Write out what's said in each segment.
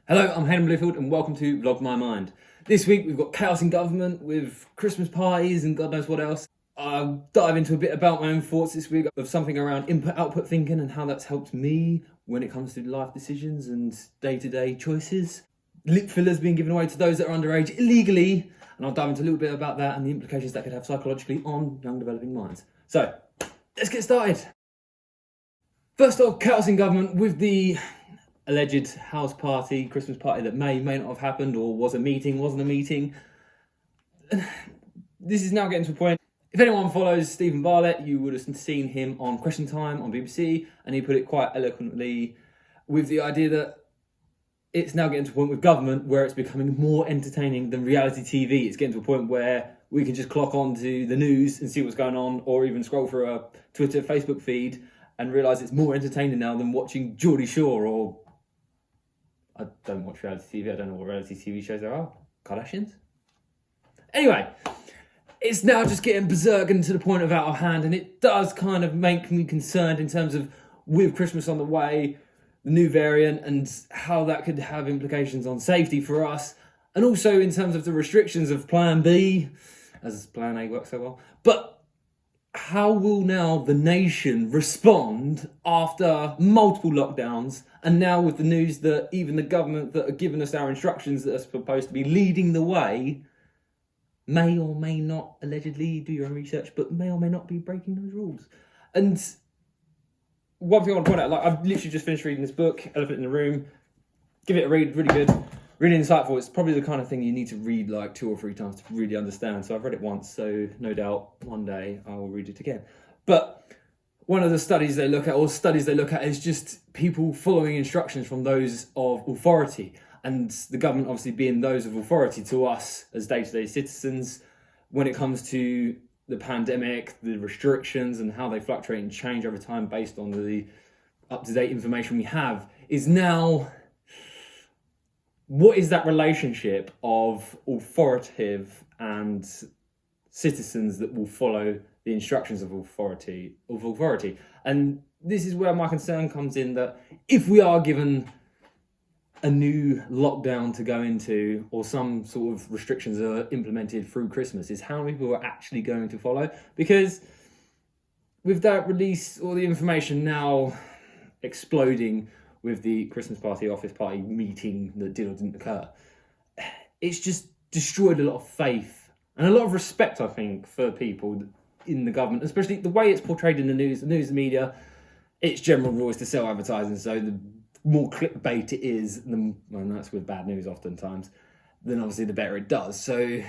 Hello, I'm Hayden Bluefield and welcome to Vlog My Mind. This week we've got chaos in government with Christmas parties and God knows what else. I'll dive into a bit about my own thoughts this week of something around input-output thinking and how that's helped me when it comes to life decisions and day-to-day choices. Lip fillers being given away to those that are underage illegally, and I'll dive into a little bit about that and the implications that could have psychologically on young developing minds. So, let's get started. First off, chaos in government with the alleged house party, Christmas party that may not have happened, or was a meeting, wasn't a meeting. This is now getting to a point. If anyone follows Stephen Bartlett, you would have seen him on Question Time on BBC, and he put it quite eloquently with the idea that it's now getting to a point with government where it's becoming more entertaining than reality TV. It's getting to a point where we can just clock on to the news and see what's going on, or even scroll through a Twitter, Facebook feed and realise it's more entertaining now than watching Geordie Shore or... I don't watch reality TV. I don't know what reality TV shows there are. Kardashians? Anyway, it's now just getting berserk and to the point of out of hand, and it does kind of make me concerned in terms of, with Christmas on the way, the new variant and how that could have implications on safety for us, and also in terms of the restrictions of Plan B, as Plan A works so well. But how will now the nation respond after multiple lockdowns, and now with the news that even the government that are giving us our instructions that are supposed to be leading the way may or may not, allegedly, do your own research, but may or may not be breaking those rules. And one thing I want to point out, I've literally just finished reading this book, Elephant in the Room. Give it a read, really good, really insightful. It's probably the kind of thing you need to read like 2 or 3 times to really understand. So I've read it once, so no doubt one day I will read it again. But one of the studies they look at, is just people following instructions from those of authority, and the government obviously being those of authority to us as day-to-day citizens when it comes to the pandemic, the restrictions and how they fluctuate and change over time based on the up-to-date information we have, is now... what is that relationship of authoritative and citizens that will follow the instructions of authority? And this is where my concern comes in, that if we are given a new lockdown to go into, or some sort of restrictions are implemented through Christmas, is how many people are actually going to follow? Because with that release, or the information now exploding with the Christmas party, office party meeting that did or didn't occur, it's just destroyed a lot of faith and a lot of respect, I think, for people in the government, especially the way it's portrayed in the news media. Its general rule is to sell advertising, so the more clickbait it is, and that's with bad news oftentimes, then obviously the better it does. So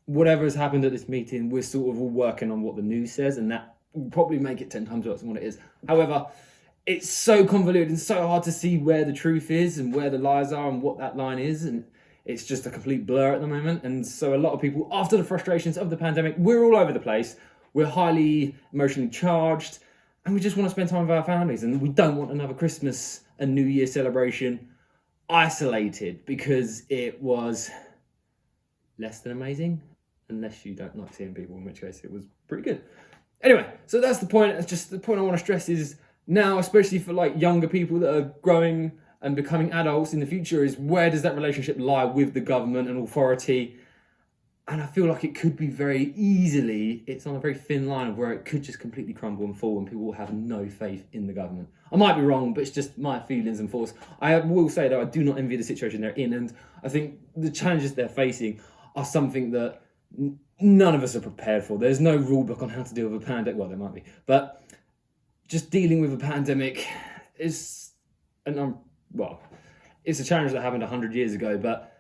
whatever has happened at this meeting, we're sort of all working on what the news says, and that will probably make it 10 times worse than what it is. However, it's so convoluted and so hard to see where the truth is and where the lies are and what that line is, and it's just a complete blur at the moment. And so a lot of people, after the frustrations of the pandemic, we're all over the place, we're highly emotionally charged, and we just want to spend time with our families, and we don't want another Christmas and New Year celebration isolated, because it was less than amazing, unless you don't like seeing people, in which case it was pretty good. Anyway, so that's the point. It's just the point I want to stress is, now, especially for like younger people that are growing and becoming adults in the future, is where does that relationship lie with the government and authority? And I feel like it could be very easily, it's on a very thin line of where it could just completely crumble and fall, and people will have no faith in the government. I might be wrong, but it's just my feelings and thoughts. I will say that I do not envy the situation they're in, and I think the challenges they're facing are something that none of us are prepared for. There's no rule book on how to deal with a pandemic. Well, there might be, but just dealing with a pandemic is, it's a challenge that happened 100 years ago, but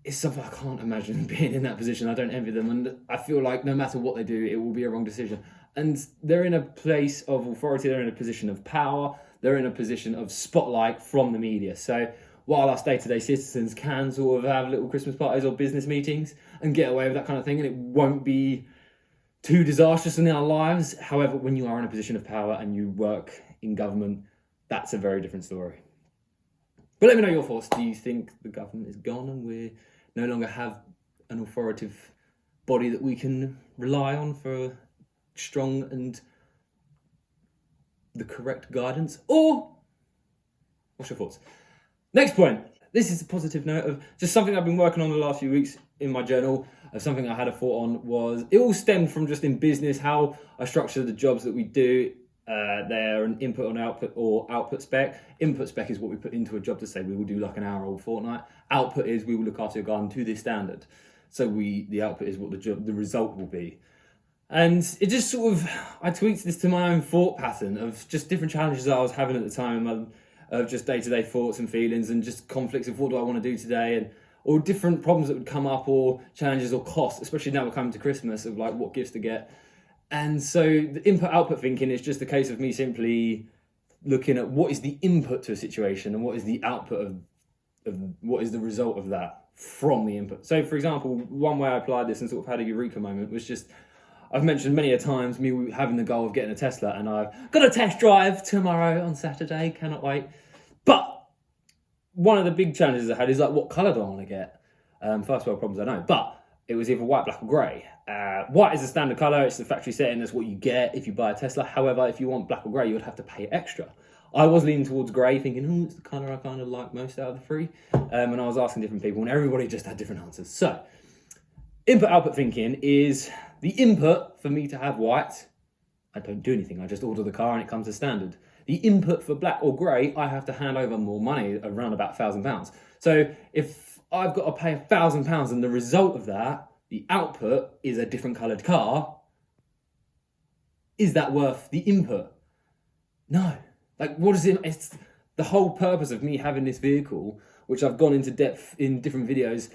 it's something I can't imagine being in that position. I don't envy them, and I feel like no matter what they do, it will be a wrong decision. And they're in a place of authority, they're in a position of power, they're in a position of spotlight from the media. So while us day-to-day citizens can sort of have little Christmas parties or business meetings and get away with that kind of thing, and it won't be too disastrous in our lives, however, when you are in a position of power and you work in government, that's a very different story. But let me know your thoughts. Do you think the government is gone and we no longer have an authoritative body that we can rely on for strong and the correct guidance? Or what's your thoughts? Next point. this is a positive note of just something I've been working on the last few weeks in my journal. Of something I had a thought on was, it all stemmed from just in business, how I structure the jobs that we do. They're an input on output or output spec. Input spec is what we put into a job to say we will do like an hour or fortnight. Output is we will look after your garden to this standard. So the output is what the result will be. And it just sort of, I tweaked this to my own thought pattern of just different challenges that I was having at the time, of just day-to-day thoughts and feelings and just conflicts of what do I want to do today, or different problems that would come up, or challenges or costs, especially now we're coming to Christmas, of like what gifts to get. And so the input-output thinking is just a case of me simply looking at what is the input to a situation and what is the output of what is the result of that from the input. So for example, one way I applied this and sort of had a eureka moment was just, I've mentioned many a times me having the goal of getting a Tesla, and I've got a test drive tomorrow on Saturday, cannot wait. But one of the big challenges I had is like, what colour do I want to get? First world problems, I know, but it was either white, black or grey. White is the standard colour, it's the factory setting, that's what you get if you buy a Tesla. However, if you want black or grey, you would have to pay extra. I was leaning towards grey, thinking, oh, it's the colour I kind of like most out of the three. And I was asking different people, and everybody just had different answers. So, input-output thinking is the input for me to have white, I don't do anything, I just order the car and it comes as standard. The input for black or grey, I have to hand over more money, around about £1,000. So if I've got to pay £1,000 and the result of that, the output is a different coloured car, is that worth the input? No. Like, what is it? It's the whole purpose of me having this vehicle, which I've gone into depth in different videos.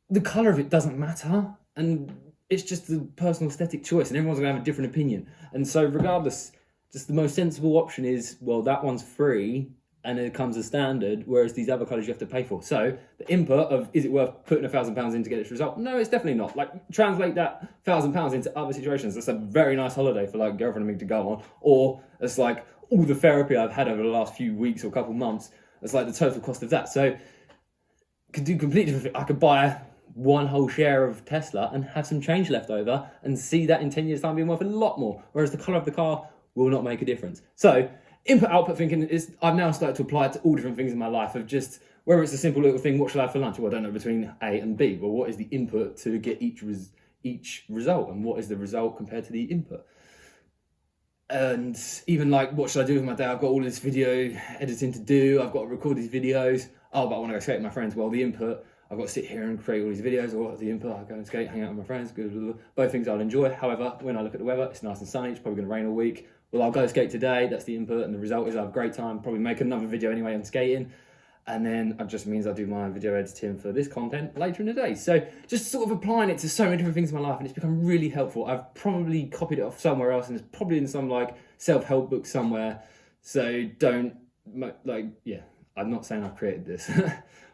The colour of it doesn't matter, and it's just a personal aesthetic choice, and everyone's going to have a different opinion. And so regardless, just the most sensible option is, well, that one's free and it comes as standard, whereas these other colours you have to pay for. So the input of, is it worth putting £1,000 in to get this result? No, it's definitely not. Like, translate that £1,000 into other situations. That's a very nice holiday for like girlfriend and me to go on, or it's like all the therapy I've had over the last few weeks or couple months. It's like the total cost of that. So could do completely different things. I could buy one whole share of Tesla and have some change left over and see that in 10 years time being worth a lot more, whereas the colour of the car will not make a difference. So input output thinking is, I've now started to apply it to all different things in my life, of just whether it's a simple little thing, what shall I have for lunch? Well, I don't know, between A and B. Well, what is the input to get each result, and what is the result compared to the input? And even like, what should I do with my day? I've got all this video editing to do, I've got to record these videos. Oh, but I want to go skate with my friends. Well, the input, I've got to sit here and create all these videos, or the input, I go and skate, hang out with my friends, blah, blah, blah. Both things I'll enjoy. However, when I look at the weather, it's nice and sunny, it's probably going to rain all week. Well, I'll go skate today, that's the input, and the result is I have a great time, probably make another video anyway on skating, and then it just means I do my video editing for this content later in the day. So just sort of applying it to so many different things in my life, and it's become really helpful. I've probably copied it off somewhere else, and it's probably in some like self-help book somewhere, so don't, like, yeah, I'm not saying I've created this.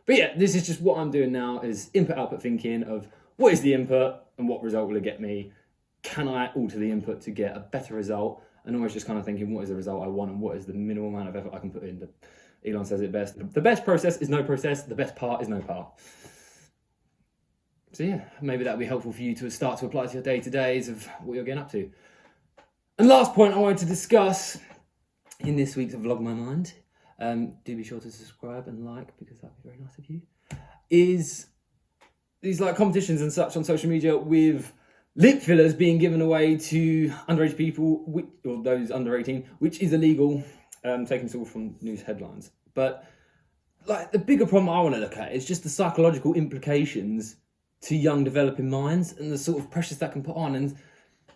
But yeah, this is just what I'm doing now, is input-output thinking of what is the input and what result will it get me? Can I alter the input to get a better result? And always just kind of thinking, what is the result I want and what is the minimal amount of effort I can put in? Elon says it best. The best process is no process. The best part is no part. So yeah, maybe that'll be helpful for you to start to apply to your day-to-days of what you're getting up to. And last point I wanted to discuss in this week's Vlog My Mind, do be sure to subscribe and like, because that'd be very nice of you, is these like competitions and such on social media with lip fillers being given away to underage people, or those under 18, which is illegal, taking this all from news headlines. But like, the bigger problem I want to look at is just the psychological implications to young developing minds and the sort of pressures that can put on. And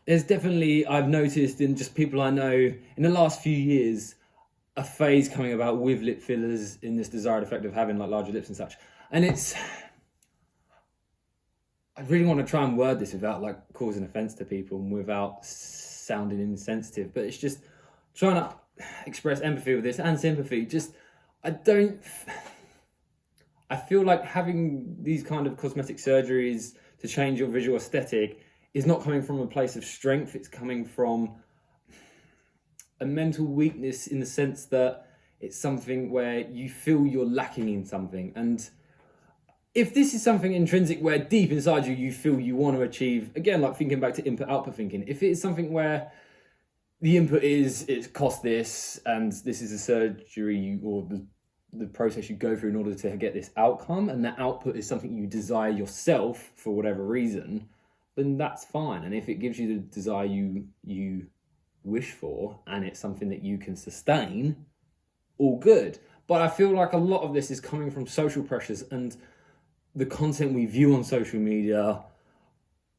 there's definitely, I've noticed in just people I know in the last few years, a phase coming about with lip fillers in this desired effect of having like larger lips and such. And it's, I really want to try and word this without like causing offence to people and without sounding insensitive, but it's just trying to express empathy with this and sympathy. Just, I feel like having these kind of cosmetic surgeries to change your visual aesthetic is not coming from a place of strength. It's coming from a mental weakness, in the sense that it's something where you feel you're lacking in something. And if this is something intrinsic where deep inside you feel you want to achieve, again, like thinking back to input-output thinking, if it is something where the input is, it costs this, and this is a surgery, or the the process you go through in order to get this outcome, and that output is something you desire yourself for whatever reason, then that's fine. And if it gives you the desire you wish for, and it's something that you can sustain, all good. But I feel like a lot of this is coming from social pressures and the content we view on social media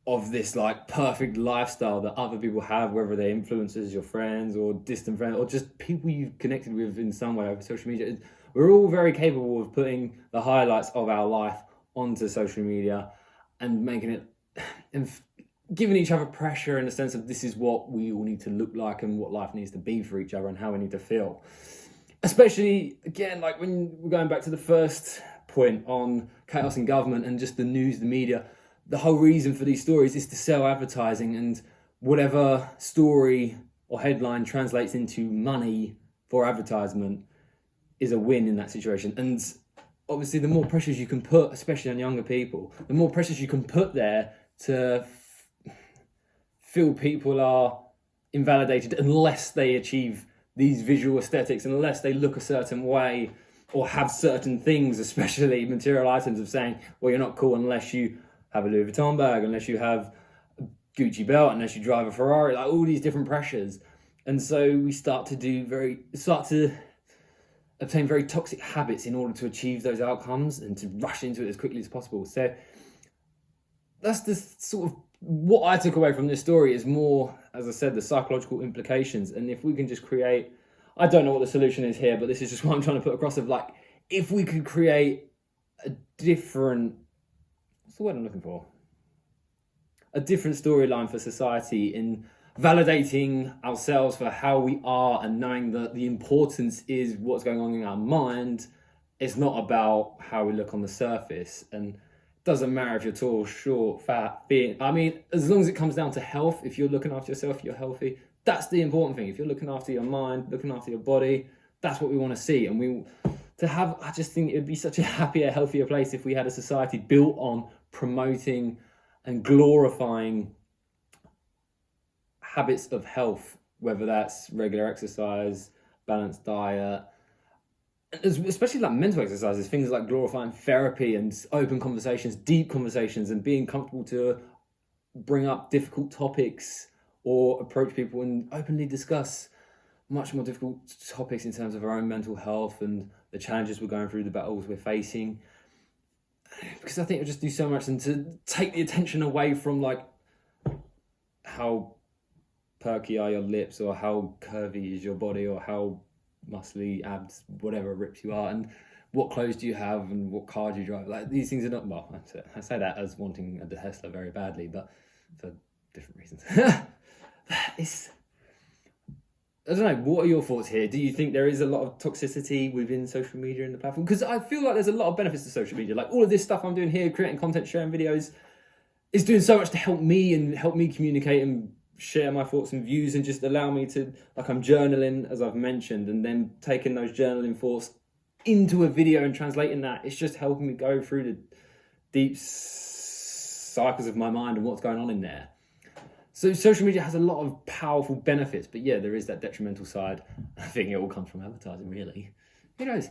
of this like perfect lifestyle that other people have, whether they're influencers, your friends or distant friends, or just people you've connected with in some way over social media. We're all very capable of putting the highlights of our life onto social media and making it, and giving each other pressure in the sense of this is what we all need to look like and what life needs to be for each other and how we need to feel. Especially, again, like when we're going back to the first point on chaos in government and just the news, the media, the whole reason for these stories is to sell advertising, and whatever story or headline translates into money for advertisement is a win in that situation. And obviously the more pressures you can put, especially on younger people, the more pressures you can put there to feel people are invalidated unless they achieve these visual aesthetics, unless they look a certain way or have certain things, especially material items, of saying, well, you're not cool unless you have a Louis Vuitton bag, unless you have a Gucci belt, unless you drive a Ferrari, like all these different pressures. And so we start to obtain very toxic habits in order to achieve those outcomes and to rush into it as quickly as possible. So that's the sort of what I took away from this story, is more, as I said, the psychological implications. And if we can just create, I don't know what the solution is here, but this is just what I'm trying to put across, of like, if we could create a different, what's the word I'm looking for? A different storyline for society in validating ourselves for how we are and knowing that the importance is what's going on in our mind. It's not about how we look on the surface. And it doesn't matter if you're tall, short, fat, thin. I mean, as long as it comes down to health, if you're looking after yourself, you're healthy. That's the important thing. If you're looking after your mind, looking after your body, that's what we want to see. And I just think it would be such a happier, healthier place if we had a society built on promoting and glorifying habits of health, whether that's regular exercise, balanced diet, especially like mental exercises, things like glorifying therapy and open conversations, deep conversations, and being comfortable to bring up difficult topics or approach people and openly discuss much more difficult topics in terms of our own mental health and the challenges we're going through, the battles we're facing. Because I think it'll just do so much, and to take the attention away from like how perky are your lips, or how curvy is your body, or how muscly, abs, whatever rips you are, and what clothes do you have and what car do you drive. Like, these things are not, well, I say that as wanting a Tesla very badly, but for different reasons. I don't know, what are your thoughts here? Do you think there is a lot of toxicity within social media and the platform? Because I feel like there's a lot of benefits to social media. Like, all of this stuff I'm doing here, creating content, sharing videos, is doing so much to help me and help me communicate and share my thoughts and views, and just allow me to, like, I'm journaling, as I've mentioned, and then taking those journaling thoughts into a video and translating that. It's just helping me go through the deep cycles of my mind and what's going on in there. So social media has a lot of powerful benefits, but yeah, there is that detrimental side. I think it all comes from advertising, really. Who knows?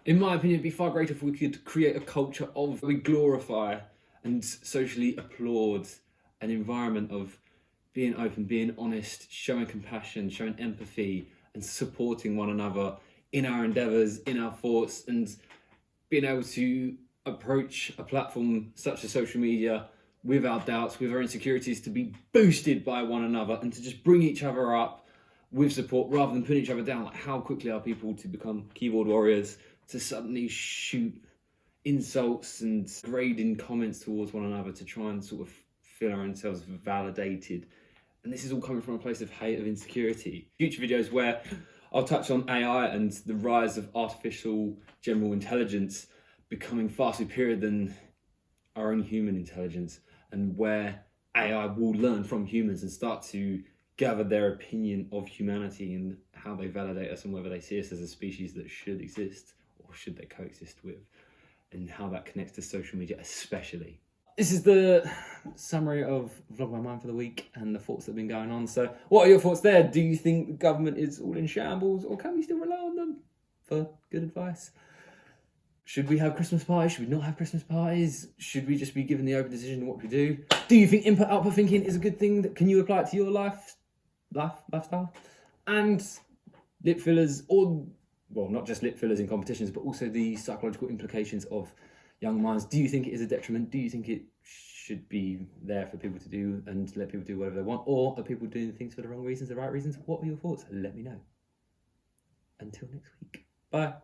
In my opinion, it'd be far greater if we could create a culture of, we glorify and socially applaud an environment of being open, being honest, showing compassion, showing empathy, and supporting one another in our endeavours, in our thoughts, and being able to approach a platform such as social media with our doubts, with our insecurities, to be boosted by one another and to just bring each other up with support rather than putting each other down. Like, how quickly are people to become keyboard warriors, to suddenly shoot insults and grading comments towards one another to try and sort of feel ourselves validated. And this is all coming from a place of hate, of insecurity. Future videos where I'll touch on AI and the rise of artificial general intelligence becoming far superior than our own human intelligence, and where AI will learn from humans and start to gather their opinion of humanity and how they validate us and whether they see us as a species that should exist or should they coexist with, and how that connects to social media especially. This is the summary of Vlog My Mind for the week and the thoughts that have been going on. So what are your thoughts there? Do you think the government is all in shambles, or can we still rely on them for good advice? Should we have Christmas parties? Should we not have Christmas parties? Should we just be given the open decision of what we do? Do you think input-output thinking is a good thing? Can you apply it to your lifestyle? And lip fillers, or, well, not just lip fillers in competitions, but also the psychological implications of young minds. Do you think it is a detriment? Do you think it should be there for people to do and let people do whatever they want? Or are people doing things for the wrong reasons, the right reasons? What are your thoughts? Let me know. Until next week. Bye.